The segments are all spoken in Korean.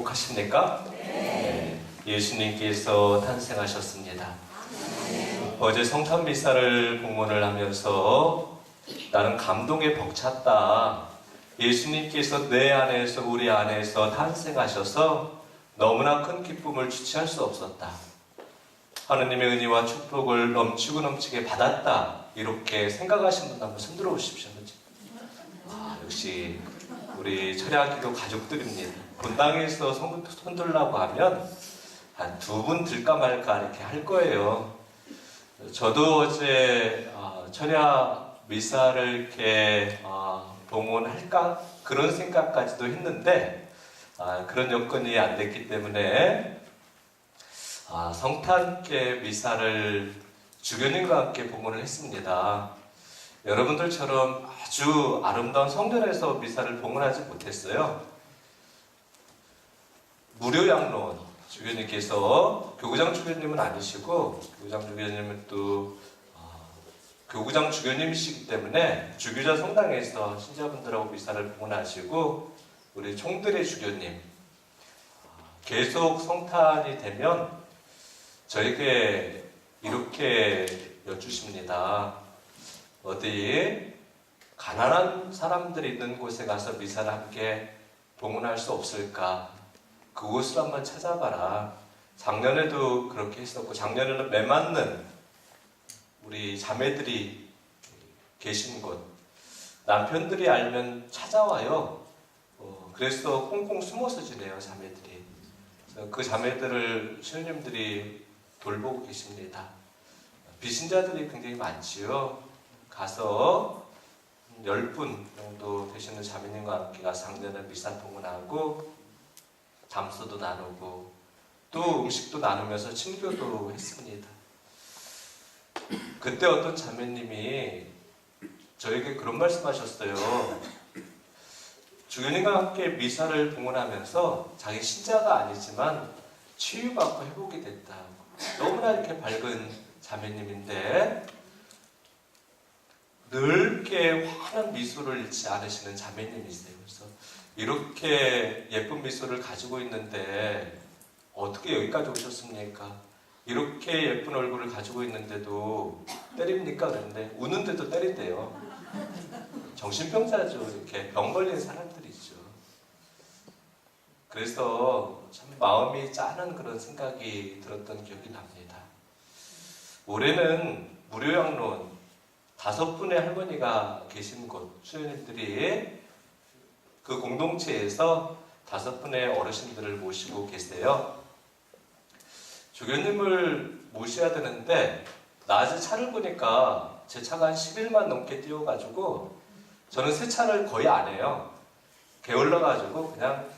만족하십니까? 네. 예수님께서 탄생하셨습니다. 어제 성탄 미사를 공헌을 하면서 나는 감동에 벅찼다. 예수님께서 내 안에서 우리 안에서 탄생하셔서 너무나 큰 기쁨을 주체할 수 없었다. 하느님의 은혜와 축복을 넘치고 넘치게 받았다. 이렇게 생각하신 분 한번 손 들어 보십시오. 역시 우리 철야기도 가족들입니다. 본당에서 손 들라고 하면 한 두 분 들까 말까 이렇게 할 거예요. 저도 어제 철야 미사를 이렇게 봉헌할까 그런 생각까지도 했는데 그런 여건이 안 됐기 때문에 성탄께 미사를 주교님과 함께 봉헌을 했습니다. 여러분들처럼 아주 아름다운 성전에서 미사를 봉헌하지 못했어요. 무료 양론 주교님께서 교구장 주교님은 아니시고 교구장 주교님은 또 교구장 주교님이시기 때문에 주교자 성당에서 신자분들하고 미사를 봉헌하시고 우리 총들의 주교님 계속 성탄이 되면 저에게 이렇게 여쭈십니다. 어디 가난한 사람들이 있는 곳에 가서 미사를 함께 봉헌할 수 없을까? 그곳을 한번 찾아봐라. 작년에도 그렇게 했었고 작년에는 매맞는 우리 자매들이 계신 곳 남편들이 알면 찾아와요. 그래서 꽁꽁 숨어서 지내요. 자매들이. 그 자매들을 신우님들이 돌보고 계십니다. 비신자들이 굉장히 많지요. 가서 10분 정도 되시는 자매님과 함께 가서 작년에 미사 봉헌하고 담소도 나누고 또 음식도 나누면서 친교도 했습니다. 그때 어떤 자매님이 저에게 그런 말씀하셨어요. 주교님과 함께 미사를 봉헌하면서 자기 신자가 아니지만 치유받고 회복이 됐다고. 너무나 이렇게 밝은 자매님인데 늙게 환한 미소를 잃지 않으시는 자매님이세요. 그래서 이렇게 예쁜 미소를 가지고 있는데 어떻게 여기까지 오셨습니까? 이렇게 예쁜 얼굴을 가지고 있는데도 때립니까? 그랬는데 우는데도 때린대요. 정신병자죠. 이렇게 병 걸린 사람들이죠. 그래서 참 마음이 짠한 그런 생각이 들었던 기억이 납니다. 올해는 무료 양론 5분의 할머니가 계신 곳 수녀님들이 그 공동체에서 5분의 어르신들을 모시고 계세요. 주교님을 모셔야 되는데 낮에 차를 보니까 제 차가 한 10일만 넘게 뛰어가지고 저는 세차를 거의 안 해요. 게을러가지고 그냥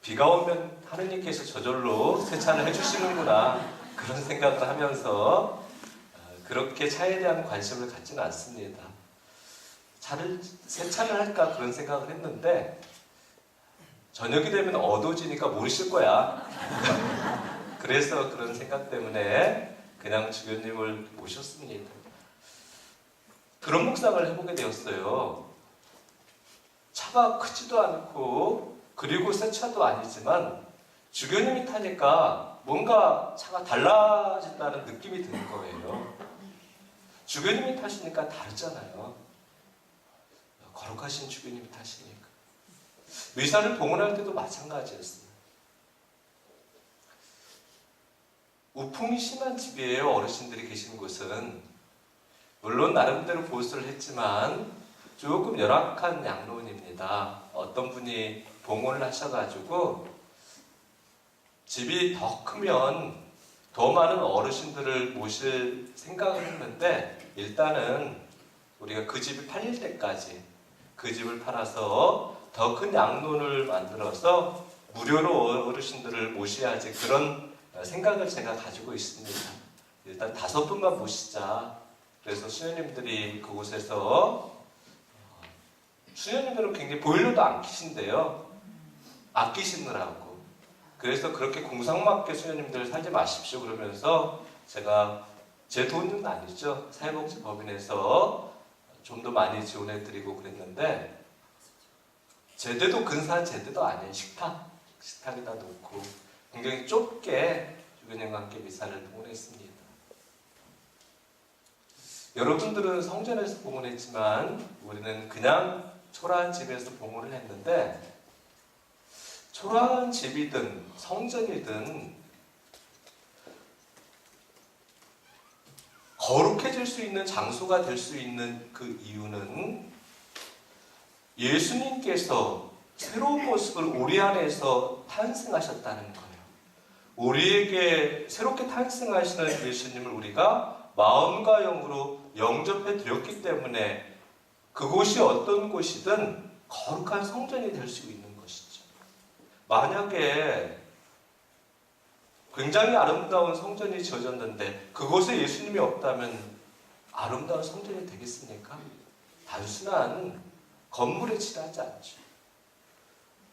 비가 오면 하느님께서 저절로 세차를 해주시는구나 그런 생각을 하면서 그렇게 차에 대한 관심을 갖지는 않습니다. 세차를 할까 그런 생각을 했는데 저녁이 되면 어두워지니까 모르실 거야. 그래서 그런 생각 때문에 그냥 주교님을 모셨습니다. 그런 묵상을 해보게 되었어요. 차가 크지도 않고 그리고 새 차도 아니지만 주교님이 타니까 뭔가 차가 달라진다는 느낌이 드는 거예요. 주교님이 타시니까 다르잖아요. 거룩하신 주교님이 타시니까. 미사를 봉헌할 때도 마찬가지였습니다. 우풍이 심한 집이에요. 어르신들이 계신 곳은. 물론 나름대로 보수를 했지만 조금 열악한 양로원입니다. 어떤 분이 봉헌을 하셔가지고 집이 더 크면 더 많은 어르신들을 모실 생각을 했는데 일단은 우리가 그 집이 팔릴 때까지 그 집을 팔아서 더 큰 양론을 만들어서 무료로 어르신들을 모셔야지 그런 생각을 제가 가지고 있습니다. 일단 5분만 모시자. 그래서 수녀님들이 그곳에서 수녀님들은 굉장히 보일러도 안 켜신대요. 아끼시느라고. 그래서 그렇게 공상맞게 수녀님들 살지 마십시오 그러면서 제가 제 돈은 아니죠. 사회복지법인에서 좀 더 많이 지원해드리고 그랬는데 제대도 근사한 제대도 아닌 식탁 식탁에다 놓고 굉장히 좁게 주변인과 함께 미사를 봉헌했습니다. 여러분들은 성전에서 봉헌했지만 우리는 그냥 초라한 집에서 봉헌을 했는데, 초라한 집이든 성전이든 거룩해질 수 있는 장소가 될 수 있는 그 이유는 예수님께서 새로운 모습을 우리 안에서 탄생하셨다는 거예요. 우리에게 새롭게 탄생하시는 예수님을 우리가 마음과 영으로 영접해 드렸기 때문에 그곳이 어떤 곳이든 거룩한 성전이 될 수 있는 것이죠. 만약에 굉장히 아름다운 성전이 지어졌는데 그곳에 예수님이 없다면 아름다운 성전이 되겠습니까? 단순한 건물에 지나지 않죠.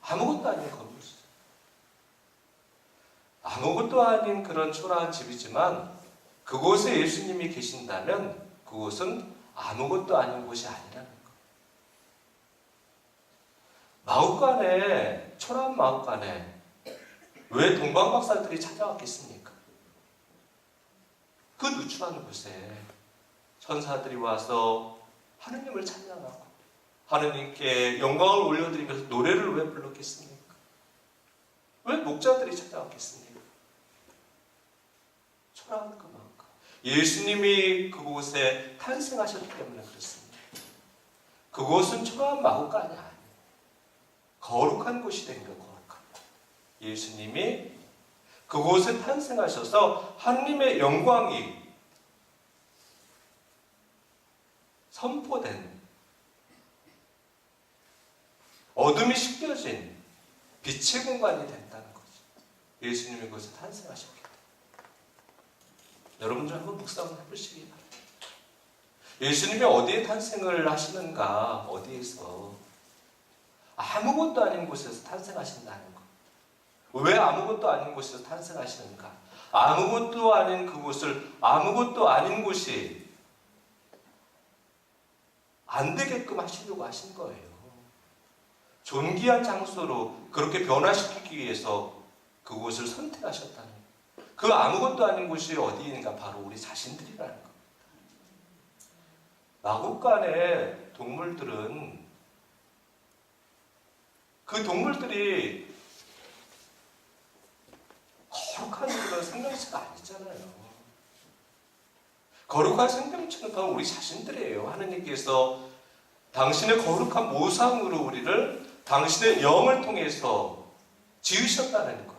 아무것도 아닌 건물이죠. 아무것도 아닌 그런 초라한 집이지만 그곳에 예수님이 계신다면 그곳은 아무것도 아닌 곳이 아니라는 거예요. 마국간에, 초라한 마국간에 왜 동방박사들이 찾아왔겠습니까? 그 누추한 곳에 천사들이 와서 하느님을 찬양하고 하느님께 영광을 올려드리면서 노래를 왜 불렀겠습니까? 왜 목자들이 찾아왔겠습니까? 초라한 그 마음. 예수님이 그곳에 탄생하셨기 때문에 그렇습니다. 그곳은 초라한 마국간이 아니에요. 거룩한 곳이 된 거예요. 거룩한 곳. 예수님이 그곳에 탄생하셔서 하느님의 영광이 선포된, 어둠이 씻겨진 빛의 공간이 된다는 거죠. 예수님이 그곳에 탄생하셨기 때문에. 여러분들 한번 묵상을 해보시기 바랍니다. 예수님이 어디에 탄생을 하시는가, 어디에서? 아무것도 아닌 곳에서 탄생하신다는 것. 왜 아무것도 아닌 곳에서 탄생하시는가? 아무것도 아닌 그곳을 아무것도 아닌 곳이 안 되게끔 하시려고 하신 거예요. 존귀한 장소로 그렇게 변화시키기 위해서 그곳을 선택하셨다는 거예요. 그 아무것도 아닌 곳이 어디인가? 바로 우리 자신들이라는 겁니다. 마국간의 동물들은 그 동물들이 거룩한 그런 생명체가 아니잖아요. 거룩한 생명체는 바로 우리 자신들이에요. 하느님께서 당신의 거룩한 모상으로 우리를 당신의 영을 통해서 지으셨다는 것.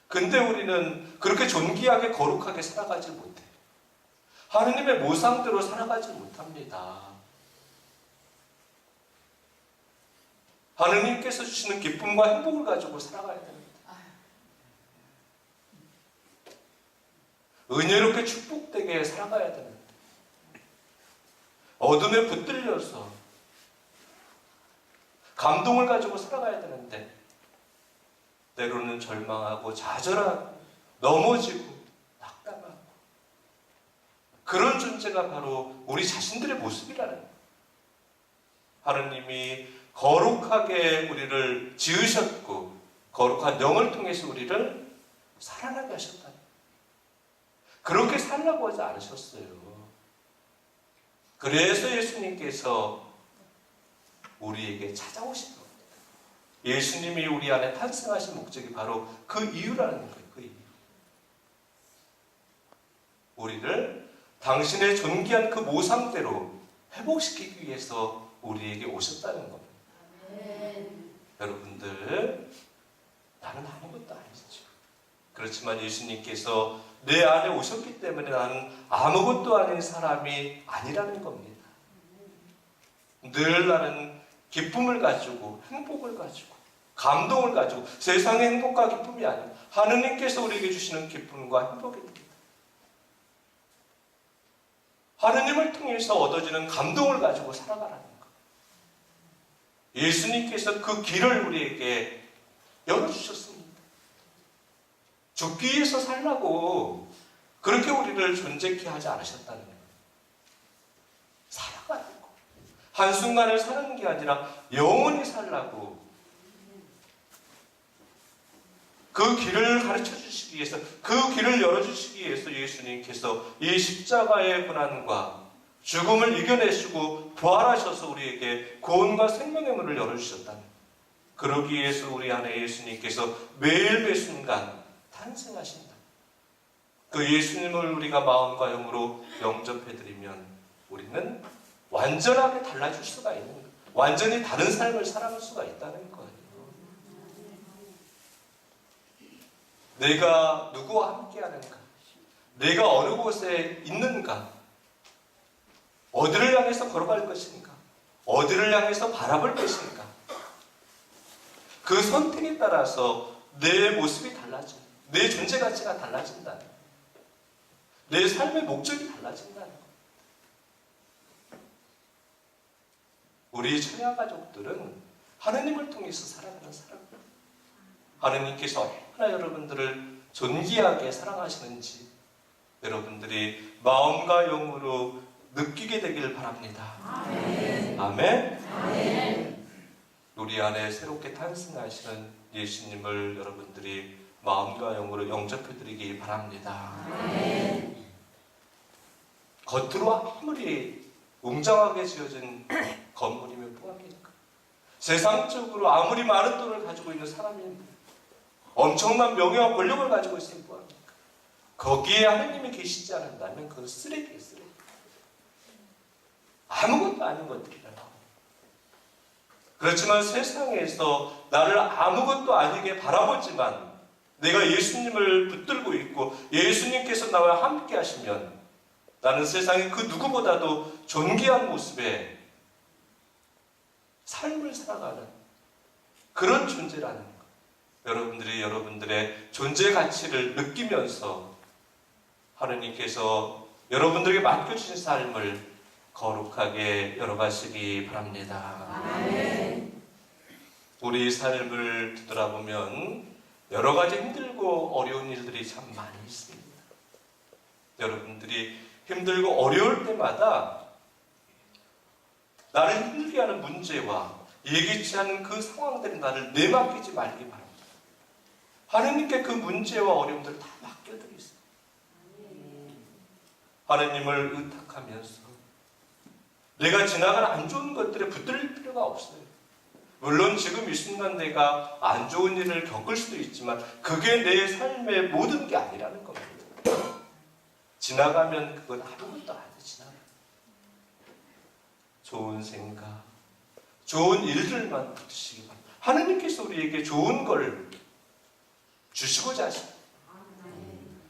근데 우리는 그렇게 존귀하게 거룩하게 살아가지 못해요. 하느님의 모상대로 살아가지 못합니다. 하느님께서 주시는 기쁨과 행복을 가지고 살아가야 됩니다. 은혜롭게 축복되게 살아가야 됩니다. 어둠에 붙들려서 감동을 가지고 살아가야 되는데 때로는 절망하고 좌절하고 넘어지고 낙담하고 그런 존재가 바로 우리 자신들의 모습이라는 거예요. 하느님이 거룩하게 우리를 지으셨고 거룩한 영을 통해서 우리를 살아나게 하셨다는 거예요. 그렇게 살라고 하지 않으셨어요. 그래서 예수님께서 우리에게 찾아오신 겁니다. 예수님이 우리 안에 탄생하신 목적이 바로 그 이유라는 거예요. 그 이유. 우리를 당신의 존귀한 그 모상대로 회복시키기 위해서 우리에게 오셨다는 겁니다. 여러분들, 나는 아무것도 아니죠. 그렇지만 예수님께서 내 안에 오셨기 때문에 나는 아무것도 아닌 사람이 아니라는 겁니다. 늘 나는 기쁨을 가지고 행복을 가지고 감동을 가지고 세상의 행복과 기쁨이 아니라 하느님께서 우리에게 주시는 기쁨과 행복입니다. 하느님을 통해서 얻어지는 감동을 가지고 살아가라는 것. 예수님께서 그 길을 우리에게 열어주셨습니다. 죽기 위해서 살라고 그렇게 우리를 존재케 하지 않으셨다는 거예요. 살아가는 거. 한순간을 사는 게 아니라 영원히 살라고 그 길을 가르쳐 주시기 위해서, 그 길을 열어주시기 위해서 예수님께서 이 십자가의 고난과 죽음을 이겨내시고 부활하셔서 우리에게 구원과 생명의 문을 열어주셨다는, 그러기 위해서 우리 안에 예수님께서 매일 매 순간 탄생하신다. 그 예수님을 우리가 마음과 영으로 영접해드리면 우리는 완전하게 달라질 수가 있는 거예요. 완전히 다른 삶을 살아갈 수가 있다는 거예요. 내가 누구와 함께 하는가? 내가 어느 곳에 있는가? 어디를 향해서 걸어갈 것인가? 어디를 향해서 바라볼 것인가? 그 선택에 따라서 내 모습이 달라져. 내 존재 가치가 달라진다는 거예요. 내 삶의 목적이 달라진다는 거예요. 우리 처녀 가족들은 하느님을 통해서 살아가는 사람입니다. 하느님께서 얼마나 여러분들을 존귀하게 사랑하시는지 여러분들이 마음과 영으로 느끼게 되길 바랍니다. 아멘. 아멘. 아멘. 우리 안에 새롭게 탄생하시는 예수님을 여러분들이 마음과 영으로 영접해드리기 바랍니다. 아멘. 겉으로 아무리 웅장하게 지어진 건물이면 뭐합니까? 세상적으로 아무리 많은 돈을 가지고 있는 사람이 엄청난 명예와 권력을 가지고 있으면 뭐합니까? 거기에 하느님이 계시지 않는다면 그건 쓰레기예요, 쓰레기. 아무것도 아닌 것들이라고. 그렇지만 세상에서 나를 아무것도 아니게 바라보지만 내가 예수님을 붙들고 있고 예수님께서 나와 함께 하시면 나는 세상의 그 누구보다도 존귀한 모습의 삶을 살아가는 그런 존재라는 것. 여러분들이 여러분들의 존재 가치를 느끼면서 하느님께서 여러분들에게 맡겨주신 삶을 거룩하게 열어가시기 바랍니다. 아멘. 우리 삶을 뒤돌아보면 여러 가지 힘들고 어려운 일들이 참 많이 있습니다. 여러분들이 힘들고 어려울 때마다 나를 힘들게 하는 문제와 예기치 않은 그 상황들이 나를 내맡기지 말기 바랍니다. 하느님께 그 문제와 어려움들을 다 맡겨드리세요. 하느님을 의탁하면서 내가 지나가는 안 좋은 것들에 붙들릴 필요가 없어요. 물론 지금 이 순간 내가 안 좋은 일을 겪을 수도 있지만 그게 내 삶의 모든 게 아니라는 겁니다. 지나가면 그건 아무것도 아니에요. 지나가. 좋은 생각, 좋은 일들만 붙으시기 바랍니다. 하느님께서 우리에게 좋은 걸 주시고자 하십니다.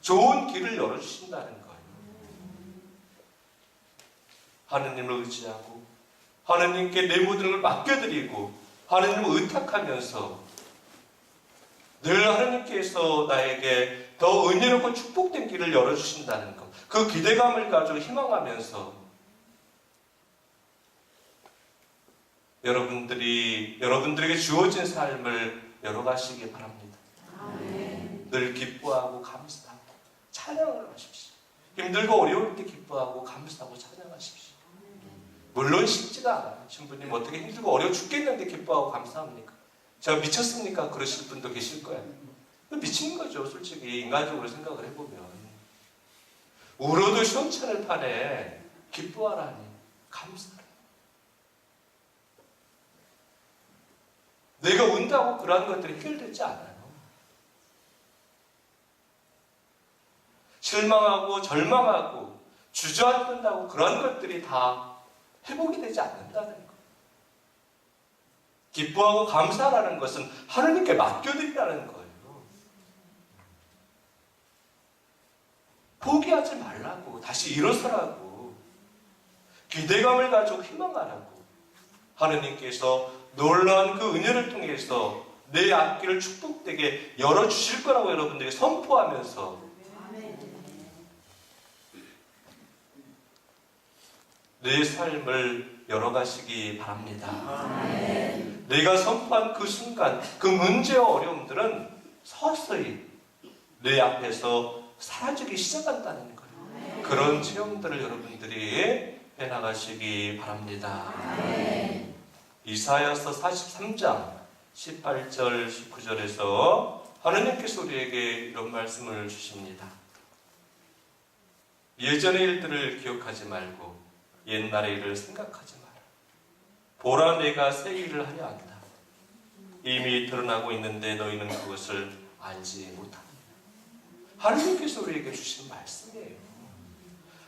좋은 길을 열어주신다는 거예요. 하느님을 의지하고 하느님께 내 모든 걸 맡겨드리고 하느님을 의탁하면서 늘 하느님께서 나에게 더 은혜롭고 축복된 길을 열어주신다는 것, 그 기대감을 가지고 희망하면서 여러분들에게 주어진 삶을 열어가시기 바랍니다. 아멘. 늘 기뻐하고 감사하고 찬양을 하십시오. 힘들고 어려울 때 기뻐하고 감사하고 찬양하십시오. 물론 쉽지가 않아요. 신부님 어떻게 힘들고 어려워 죽겠는데 기뻐하고 감사합니까? 제가 미쳤습니까? 그러실 분도 계실 거예요. 미친 거죠. 솔직히 인간적으로 생각을 해보면. 울어도 시원찮을 판에 기뻐하라니 감사하라. 내가 운다고 그러한 것들이 해결되지 않아요. 실망하고 절망하고 주저앉는다고 그런 것들이 다 회복이 되지 않는다는 것. 기뻐하고 감사하라는 것은 하느님께 맡겨드리라는 거예요. 포기하지 말라고, 다시 일어서라고, 기대감을 가지고 희망하라고. 하느님께서 놀라운 그 은혜를 통해서 내 앞길을 축복되게 열어주실 거라고 여러분들이 선포하면서 내 삶을 열어가시기 바랍니다. 아멘. 내가 선포한 그 순간 그 문제와 어려움들은 서서히 내 앞에서 사라지기 시작한다는 거예요. 아멘. 그런 체험들을 여러분들이 해나가시기 바랍니다. 아멘. 이사야서 43장 18절 19절에서 하느님께서 우리에게 이런 말씀을 주십니다. 예전의 일들을 기억하지 말고 옛날의 일을 생각하지 마라. 보라, 내가 새 일을 하려 한다. 이미 드러나고 있는데 너희는 그것을 알지 못한다. 하느님께서 우리에게 주신 말씀이에요.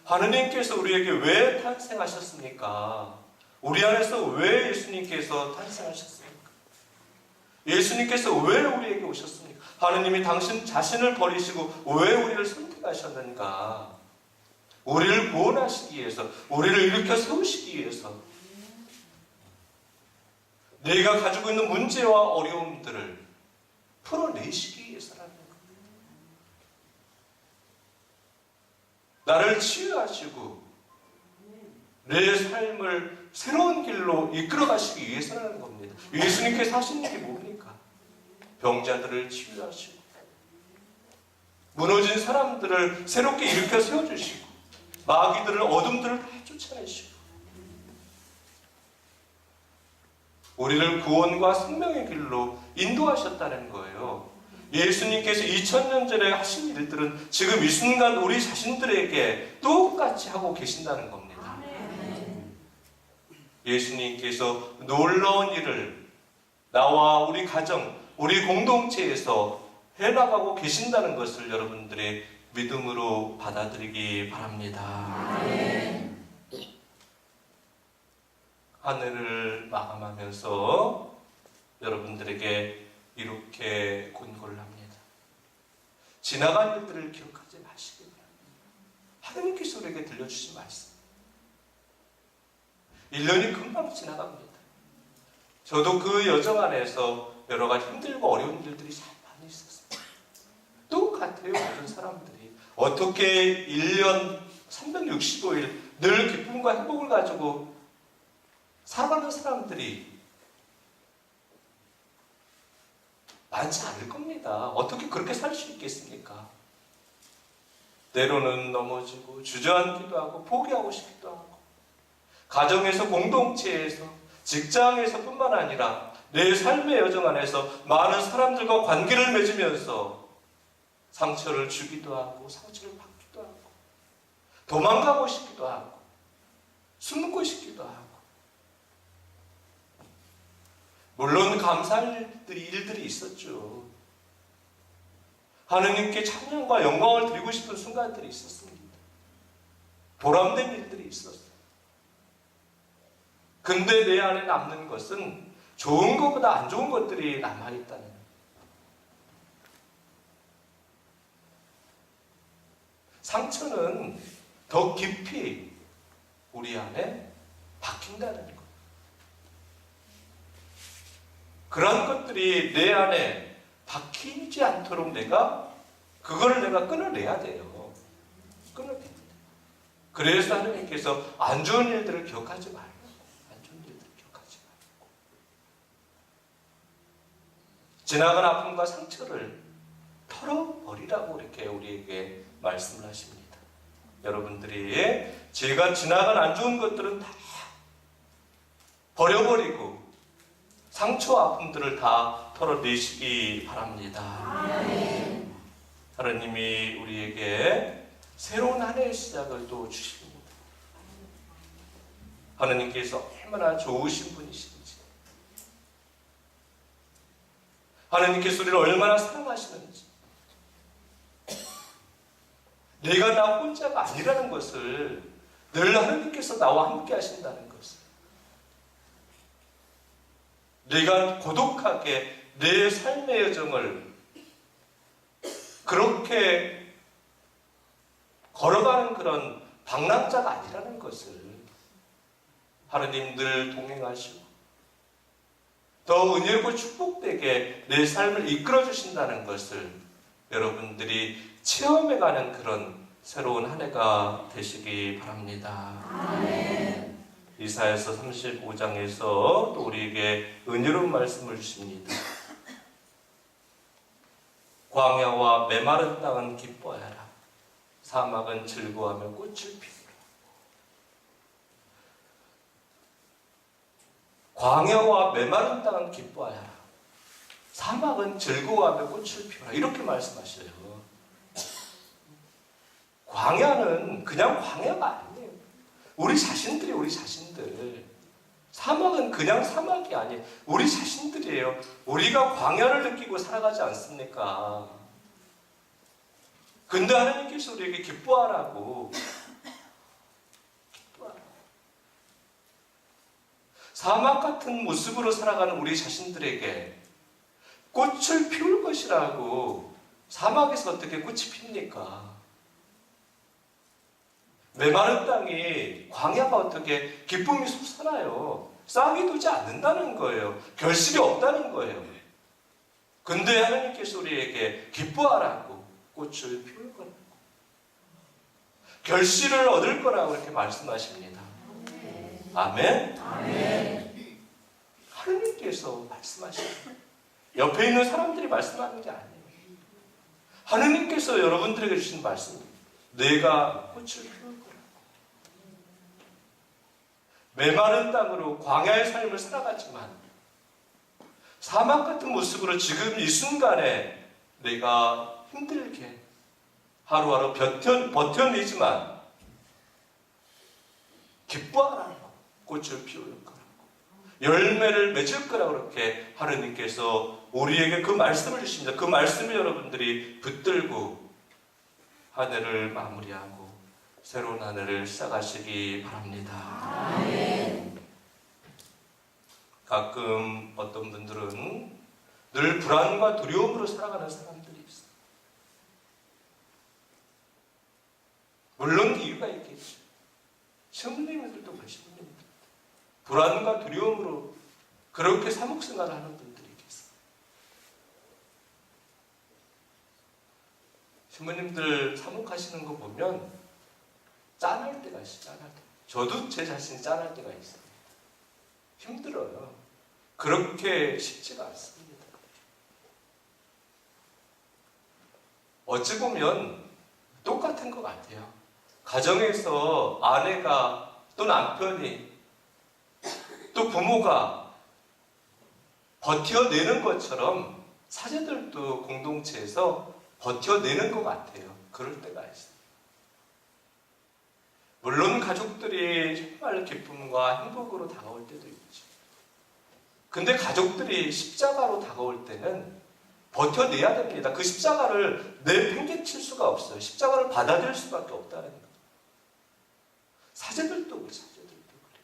하느님께서 우리에게 왜 탄생하셨습니까? 우리 안에서 왜 예수님께서 탄생하셨습니까? 예수님께서 왜 우리에게 오셨습니까? 하느님이 당신 자신을 버리시고 왜 우리를 선택하셨는가? 우리를 구원하시기 위해서, 우리를 일으켜 세우시기 위해서, 내가 가지고 있는 문제와 어려움들을 풀어내시기 위해서라는 겁니다. 나를 치유하시고 내 삶을 새로운 길로 이끌어 가시기 위해서라는 겁니다. 예수님께서 하신 일이 뭡니까? 병자들을 치유하시고 무너진 사람들을 새롭게 일으켜 세워주시고 마귀들을, 어둠들을 다 쫓아내시고 우리를 구원과 생명의 길로 인도하셨다는 거예요. 예수님께서 2000년 전에 하신 일들은 지금 이 순간 우리 자신들에게 똑같이 하고 계신다는 겁니다. 예수님께서 놀라운 일을 나와 우리 가정, 우리 공동체에서 해나가고 계신다는 것을 여러분들의 믿음으로 받아들이기 바랍니다. 하늘을 마감하면서 여러분들에게 이렇게 권고를 합니다. 지나간 일들을 기억하지 마시기 바랍니다. 하느님께서 우리에게 들려주신 말씀. 1년이 금방 지나갑니다. 저도 그 여정 안에서 여러 가지 힘들고 어려운 일들이 참 많이 있었습니다. 똑같아요. 모든 사람들이 어떻게 1년 365일 늘 기쁨과 행복을 가지고 살아가는 사람들이 많지 않을 겁니다. 어떻게 그렇게 살 수 있겠습니까? 때로는 넘어지고 주저앉기도 하고 포기하고 싶기도 하고 가정에서, 공동체에서, 직장에서 뿐만 아니라 내 삶의 여정 안에서 많은 사람들과 관계를 맺으면서 상처를 주기도 하고 상처를 받기도 하고 도망가고 싶기도 하고 숨고 싶기도 하고 물론 감사할 일들이 있었죠. 하느님께 찬양과 영광을 드리고 싶은 순간들이 있었습니다. 보람된 일들이 있었어요. 근데 내 안에 남는 것은 좋은 것보다 안 좋은 것들이 남아있다는 거예요. 상처는 더 깊이 우리 안에 박힌다는 거예요. 그런 것들이 내 안에 박히지 않도록 그거를 내가 끊어내야 돼요. 끊어내야 돼요. 그래서 하느님께서 안 좋은 일들을 기억하지 말고, 안 좋은 일들을 기억하지 말고, 지나간 아픔과 상처를 털어버리라고 이렇게 우리에게 말씀을 하십니다. 여러분들이 제가 지나간 안 좋은 것들은 다 버려버리고 상처와 아픔들을 다 털어내시기 바랍니다. 하나님이 우리에게 새로운 한 해의 시작을 또 주십니다. 하나님께서 얼마나 좋으신 분이신지, 하나님께서 우리를 얼마나 사랑하시는지, 내가 나 혼자가 아니라는 것을 늘 하나님께서 나와 함께 하신다는 것을, 내가 고독하게 내 삶의 여정을 그렇게 걸어가는 그런 방랑자가 아니라는 것을 하나님 늘 동행하시고 더 은혜롭고 축복되게 내 삶을 이끌어 주신다는 것을 여러분들이 체험해가는 그런 새로운 한 해가 되시기 바랍니다. 아멘. 이사야서 35장에서 또 우리에게 은혜로운 말씀을 주십니다. 광야와 메마른 땅은 기뻐하라. 사막은 즐거워하며 꽃을 피우라. 광야와 메마른 땅은 기뻐하라. 사막은 즐거워하며 꽃을 피우라. 이렇게 말씀하셔요. 광야는 그냥 광야가 아니에요. 우리 자신들이 우리 자신들. 사막은 그냥 사막이 아니에요. 우리 자신들이에요. 우리가 광야를 느끼고 살아가지 않습니까? 근데 하나님께서 우리에게 기뻐하라고. 사막 같은 모습으로 살아가는 우리 자신들에게 꽃을 피울 것이라고. 사막에서 어떻게 꽃이 핍니까? 메마른 땅이, 광야가 어떻게 기쁨이 솟아나요? 싹이 도지 않는다는 거예요. 결실이 없다는 거예요. 근데 하나님께서 우리에게 기뻐하라고 꽃을 피울 거라고, 결실을 얻을 거라고 이렇게 말씀하십니다. 아멘? 아멘. 하나님께서 말씀하십니다. 옆에 있는 사람들이 말씀하는 게 아니에요. 하나님께서 여러분들에게 주신 말씀입니다. 내가 꽃을 피울 거라고. 메마른 땅으로 광야의 삶을 살아가지만 사막 같은 모습으로 지금 이 순간에 내가 힘들게 하루하루 버텨내지만 기뻐하라. 꽃을 피울 거라고. 열매를 맺을 거라고 그렇게 하느님께서 우리에게 그 말씀을 주십니다. 그 말씀을 여러분들이 붙들고 한 해를 마무리하고 새로운 한 해를 시작하시기 바랍니다. 아멘. 가끔 어떤 분들은 늘 불안과 두려움으로 살아가는 사람들이 있어요. 물론 이유가 있겠죠. 신부님들도 신부님들 불안과 두려움으로 그렇게 사목생활을 하는 분들이 계세요. 신부님들 사목하시는 거 보면 짠할 때가 있어요. 짠할 때. 저도 제 자신이 짠할 때가 있어요. 힘들어요. 그렇게 쉽지가 않습니다. 어찌 보면 똑같은 것 같아요. 가정에서 아내가 또 남편이 또 부모가 버텨내는 것처럼 사제들도 공동체에서 버텨내는 것 같아요. 그럴 때가 있어요. 물론 가족들이 정말 기쁨과 행복으로 다가올 때도 있죠. 근데 가족들이 십자가로 다가올 때는 버텨내야 됩니다. 그 십자가를 내팽개칠 수가 없어요. 십자가를 받아들일 수밖에 없다는 거예요. 사제들도 그래요. 사제들도 그래요.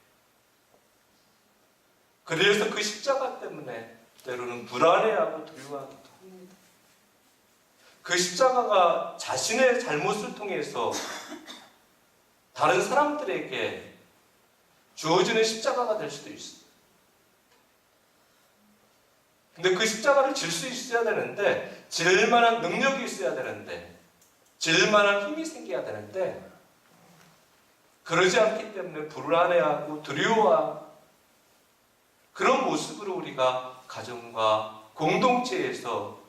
그래서 그 십자가 때문에 때로는 불안해하고 두려워하기도 합니다. 그 십자가가 자신의 잘못을 통해서 다른 사람들에게 주어지는 십자가가 될 수도 있어요. 근데 그 십자가를 질 수 있어야 되는데, 질 만한 능력이 있어야 되는데, 질 만한 힘이 생겨야 되는데, 그러지 않기 때문에 불안해하고 두려워하고 그런 모습으로 우리가 가정과 공동체에서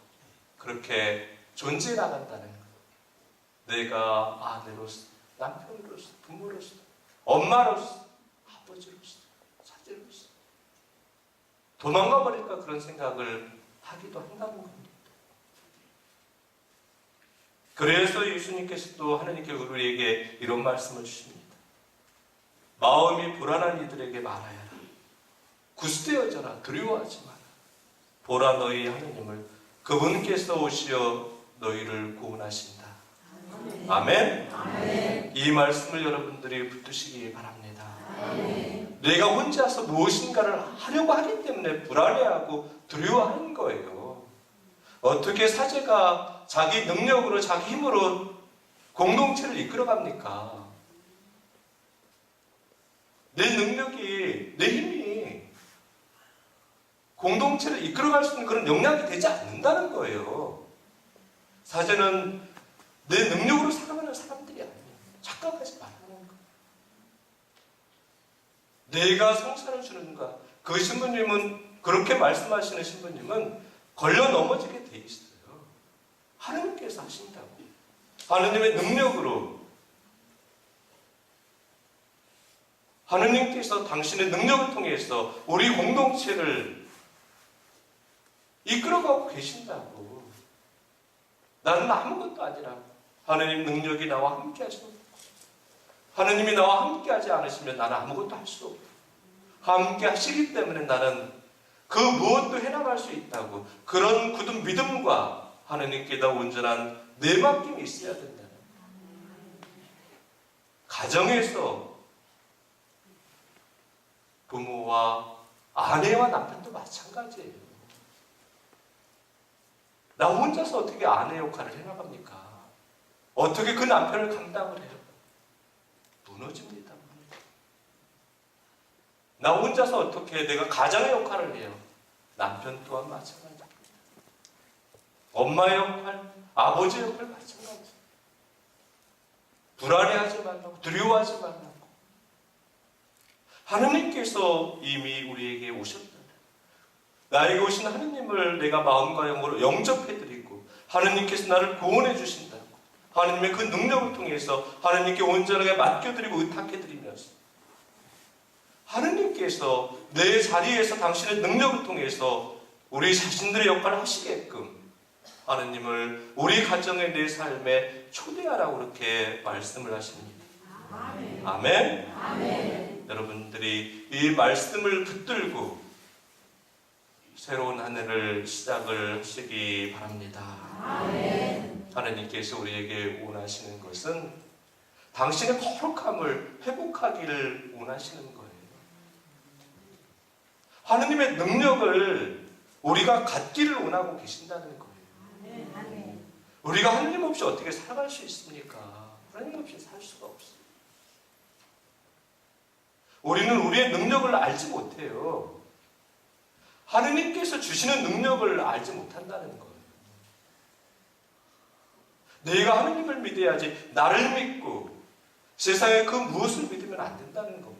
그렇게 존재해 나간다는 거예요. 내가 아내로서, 남편으로서, 부모로서, 엄마로서, 아버지로서, 사제로서 도망가 버릴까 그런 생각을 하기도 한다는 겁니다. 그래서 예수님께서도 하나님께 우리에게 이런 말씀을 주십니다. 마음이 불안한 이들에게 말하여라. 구스되어져라. 두려워하지 마라. 보라 너희 하나님을, 그분께서 오시어 너희를 구원하신다. 아멘. 아멘. 이 말씀을 여러분들이 붙드시기 바랍니다. 아멘. 내가 혼자서 무엇인가를 하려고 하기 때문에 불안해하고 두려워하는 거예요. 어떻게 사제가 자기 능력으로, 자기 힘으로 공동체를 이끌어갑니까? 내 능력이, 내 힘이 공동체를 이끌어갈 수 있는 그런 역량이 되지 않는다는 거예요. 사제는 내 능력으로 살아가는 사람들이 아니에요. 착각하지 말라는 거예요. 내가 성사를 주는가. 그 신부님은, 그렇게 말씀하시는 신부님은 걸려 넘어지게 돼 있어요. 하나님께서 하신다고. 하나님의 능력으로, 하나님께서 당신의 능력을 통해서 우리 공동체를 이끌어가고 계신다고. 나는 아무것도 아니라고. 하느님 능력이 나와 함께하지 못하고, 하느님이 나와 함께하지 않으시면 나는 아무것도 할 수 없고, 함께 하시기 때문에 나는 그 무엇도 해나갈 수 있다고. 그런 굳은 믿음과 하느님께다 온전한 내맡김이 있어야 된다는 거예요. 가정에서 부모와 아내와 남편도 마찬가지예요. 나 혼자서 어떻게 아내 역할을 해나갑니까? 어떻게 그 남편을 감당을 해요? 무너집니다. 나 혼자서 어떻게 내가 가장의 역할을 해요? 남편 또한 마찬가지입니다. 엄마의 역할, 아버지의 역할 마찬가지. 불안해하지 말라고, 두려워하지 말라고. 하느님께서 이미 우리에게 오셨다. 나에게 오신 하느님을 내가 마음과 영으로 영접해드리고, 하느님께서 나를 구원해 주신다고. 하느님의 그 능력을 통해서 하느님께 온전하게 맡겨드리고 의탁해드리면서, 하느님께서 내 자리에서 당신의 능력을 통해서 우리 자신들의 역할을 하시게끔 하느님을 우리 가정의 내 삶에 초대하라고 그렇게 말씀을 하십니다. 아멘. 아멘. 아멘. 여러분들이 이 말씀을 붙들고 새로운 한 해를 시작을 하시기 바랍니다. 아멘. 하느님께서 우리에게 원하시는 것은 당신의 거룩함을 회복하기를 원하시는 거예요. 하느님의 능력을 우리가 갖기를 원하고 계신다는 거예요. 우리가 하느님 없이 어떻게 살아갈 수 있습니까? 하느님 없이 살 수가 없어요. 우리는 우리의 능력을 알지 못해요. 하느님께서 주시는 능력을 알지 못한다는 거예요. 내가 하느님을 믿어야지 나를 믿고 세상의 그 무엇을 믿으면 안 된다는 겁니다.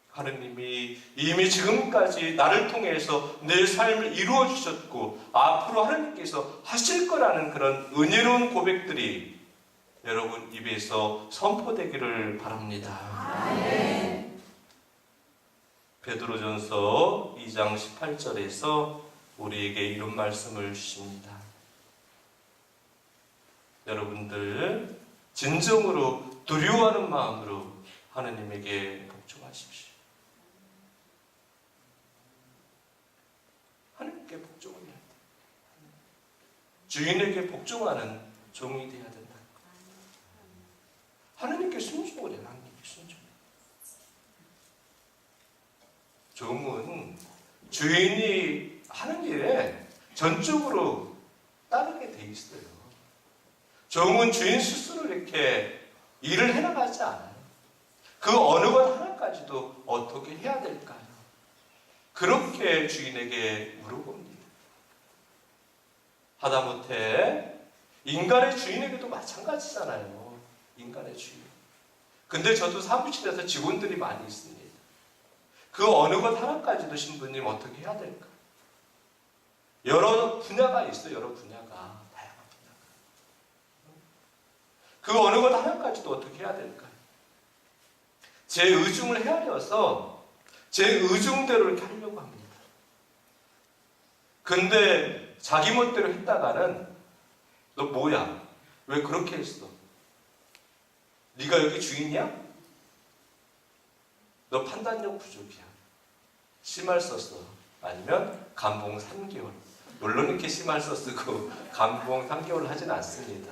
하느님이 이미 지금까지 나를 통해서 내 삶을 이루어 주셨고 앞으로 하느님께서 하실 거라는 그런 은혜로운 고백들이 여러분 입에서 선포되기를 바랍니다. 아멘. 베드로전서 2장 18절에서 우리에게 이런 말씀을 주십니다. 여러분들 진정으로 두려워하는 마음으로 하느님에게 복종하십시오. 하느님께 복종을 해야 돼. 주인에게 복종하는 종이 되어야 된다. 하느님께 순종을 해야 하느님께 순종. 종은 주인이 하는 일에 전적으로 따르게 돼 있어요. 종은 주인 스스로 이렇게 일을 해나가지 않아요. 그 어느 것 하나까지도 어떻게 해야 될까요? 그렇게 주인에게 물어봅니다. 하다못해 인간의 주인에게도 마찬가지잖아요. 인간의 주인. 근데 저도 사무실에서 직원들이 많이 있습니다. 그 어느 것 하나까지도 신부님 어떻게 해야 될까? 여러 분야가 있어요. 여러 분야가. 다양한 분야가. 그 어느 것 하나까지도 어떻게 해야 될까요? 제 의중을 헤아려서 제 의중대로 이렇게 하려고 합니다. 근데 자기 멋대로 했다가는 너 뭐야? 왜 그렇게 했어? 네가 여기 주인이야? 너 판단력 부족이야. 심할 썼어. 아니면 감봉 3개월. 물론 이렇게 심할 써 쓰고 감봉 3개월 하진 않습니다.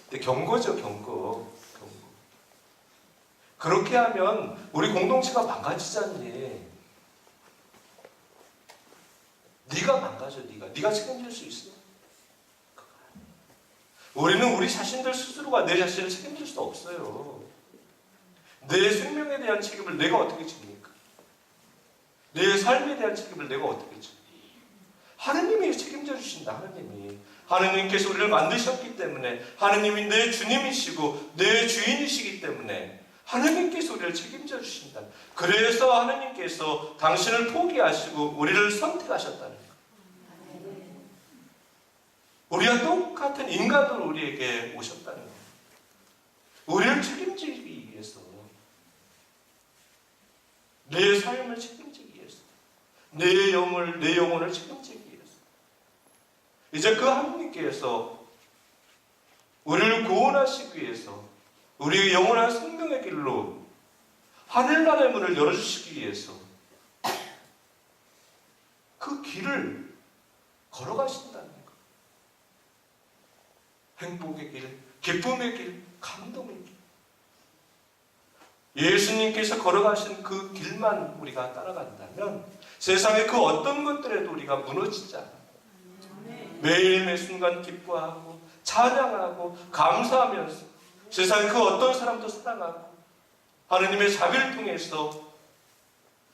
근데 경고죠, 경고. 그렇게 하면 우리 공동체가 망가지잖니. 네가 망가져, 네가 책임질 수 있어. 우리는 우리 자신들 스스로가 내 자신을 책임질 수 없어요. 내 생명에 대한 책임을 내가 어떻게 집니까? 내 삶에 대한 책임을 내가 어떻게 집니까? 하느님이 책임져 주신다. 하느님께서 우리를 만드셨기 때문에, 하느님이 내 주님이시고 내 주인이시기 때문에 하느님께서 우리를 책임져 주신다. 그래서 하느님께서 당신을 포기하시고 우리를 선택하셨다는 거예요. 우리와 똑같은 인간으로 우리에게 오셨다는 거예요. 우리를 책임지기 위해서, 내 삶을 책임지기 위해서. 내 영혼을 책임지기 위해서 이제 그 하나님께서 우리를 구원하시기 위해서 우리의 영원한 생명의 길로 하늘나라의 문을 열어주시기 위해서 그 길을 걸어가신다는 것. 행복의 길, 기쁨의 길, 감동의 길. 예수님께서 걸어가신 그 길만 우리가 따라간다면 세상의 그 어떤 것들에도 우리가 무너지지 않아요. 매일 매 순간 기뻐하고 찬양하고 감사하면서 세상의 그 어떤 사람도 사랑하고 하느님의 자비를 통해서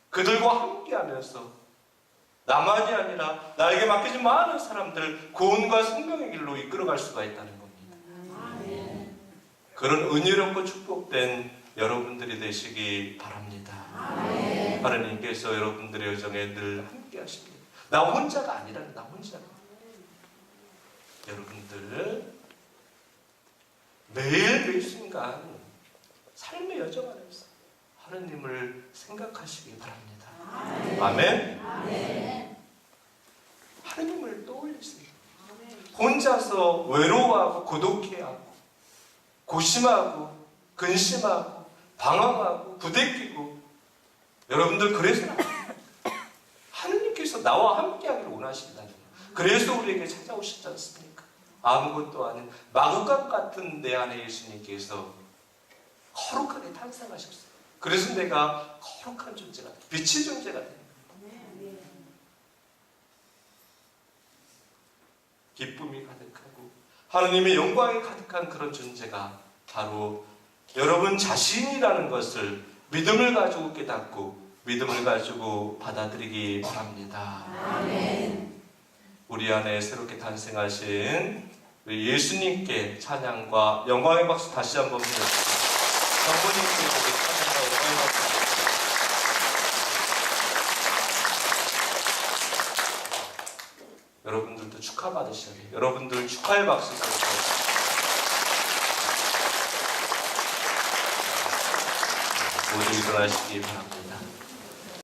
그들과 함께하면서 나만이 아니라 나에게 맡기진 많은 사람들 구원과 생명의 길로 이끌어갈 수가 있다는 겁니다. 그런 은혜롭고 축복된 여러분들이 되시기 바랍니다. 하나님께서 여러분들의 여정에 늘 함께 하십니다. 나 혼자가 아니라 나 혼자. 여러분들 매일 순간 삶의 여정 안에서 하나님을 생각하시기 바랍니다. 아멘. 하나님을 떠올리세요. 혼자서 외로워하고 고독해하고 고심하고 근심하고 방황하고 부대끼고 여러분들 그래서 하나님께서 나와 함께하기를 원하신다는 거예요. 그래서 우리에게 찾아오시지 않습니까? 아무것도 아닌 마구간 같은 내 안에 예수님께서 거룩하게 탄생하셨어요. 그래서 내가 거룩한 존재가 돼. 빛의 존재가 되는 거예요. 기쁨이 가득하고 하나님의 영광이 가득한 그런 존재가 바로 여러분 자신이라는 것을 믿음을 가지고 깨닫고 믿음을 가지고 받아들이기 바랍니다. 아멘. 우리 안에 새롭게 탄생하신 우리 예수님께 찬양과 영광의 박수 다시 한번 드려주세요. 성부님께 우리 찬양과 영광의 박수 여러분들도 축하받으셔야 돼요. 여러분들 축하의 박수 드려주세요. 모두 일어나시기 바랍니다.